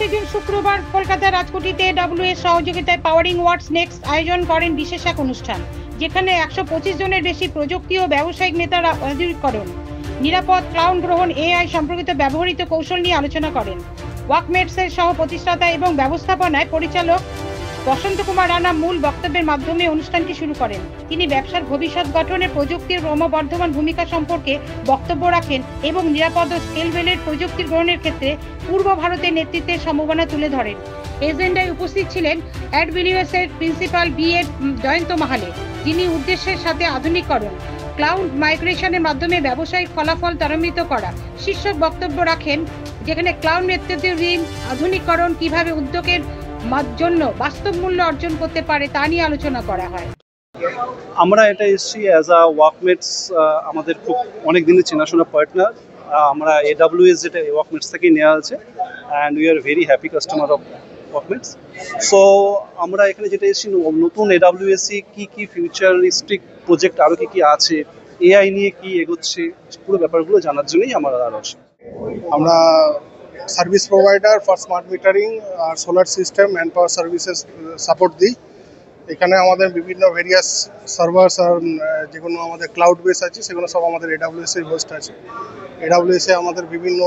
22শে June শুক্রবার কলকাতার রাজকুটিতে AWS সহযোগিতায় পাওয়ারিং ওয়াটস নেক্সট আয়োজন করেন বিশেষ এক অনুষ্ঠান, যেখানে 125 জনের বেশি প্রযুক্তি ও ব্যবসায়িক নেতারা অধিকরণ, নিরাপদ ক্লাউড গ্রহণ, AI সম্পর্কিত ব্যবহৃত কৌশল নিয়ে আলোচনা করেন। ওয়ার্কমেটসের সহ প্রতিষ্ঠাতা এবং ব্যবস্থাপনায় পরিচালক বসন্ত কুমার রানা মূল বক্তব্যের মাধ্যমে অনুষ্ঠানটি শুরু করেন। তিনি ব্যবসার ভবিষ্যৎ গঠনে প্রযুক্তির ক্রমবর্ধমান ভূমিকা সম্পর্কে বক্তব্য রাখেন এবং নিরাপদ ও স্কেলেবল প্রযুক্তি গ্রহণের ক্ষেত্রে পূর্ব ভারতের নেতৃত্বের সম্ভাবনা তুলে ধরেন। এজেন্ডায় উপস্থিত ছিলেন AWS এর প্রিন্সিপাল BA জয়ন্ত মাহালে, যিনি উদ্দেশ্যের সাথে আধুনিকরণ, ক্লাউড মাইগ্রেশনের মাধ্যমে ব্যবসায়িক ফলাফল ত্বরান্বিত করা শীর্ষক বক্তব্য রাখেন, যেখানে ক্লাউড নেতৃত্বাধীন আধুনিকরণ কিভাবে উদ্যোগের জন্য বাস্তব মূল্য অর্জন করতে পারে তা নিয়ে আলোচনা করা হয়। আমরা এটা এসেছি অ্যাজ আ ওয়ার্কমেটস, আমাদের খুব অনেক দিনের চেনাশোনা পার্টনার। আমরা AWS যেটা ওয়ার্কমেটস থেকেই নেওয়া আছে, and we are very happy customer of workmates. So আমরা এখানে যেটা এসেছি নতুন AWS কি ফিউচারিস্টিক প্রজেক্ট আরও কি আছে, AI নিয়ে কি এগোচ্ছে, পুরো ব্যাপারগুলো জানার জন্যই আমরা আরও আসি। আমরা service provider for smart metering আর solar system and power services support দিই। এখানে আমাদের বিভিন্ন ভেরিয়াস সার্ভার্স আর যেগুলো আমাদের ক্লাউড বেস আছে সেগুলো সব আমাদের AWS এর হোস্ট আছে। AWS এ আমাদের বিভিন্ন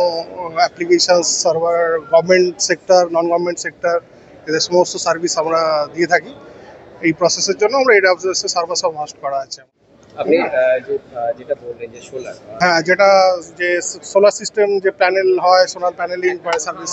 applications server, government sector, non government sector, এদের সমস্ত সার্ভিস আমরা দিয়ে থাকি। এই প্রসেসের জন্য আমরা AWS এর সার্ভার সব হোস্ট করা আছে। আপনি যেটা বললেন যে সোলার, হ্যাঁ, যেটা যে সোলার সিস্টেম যে প্যানেল হয়, সোলার প্যানেলিং বা সার্ভিস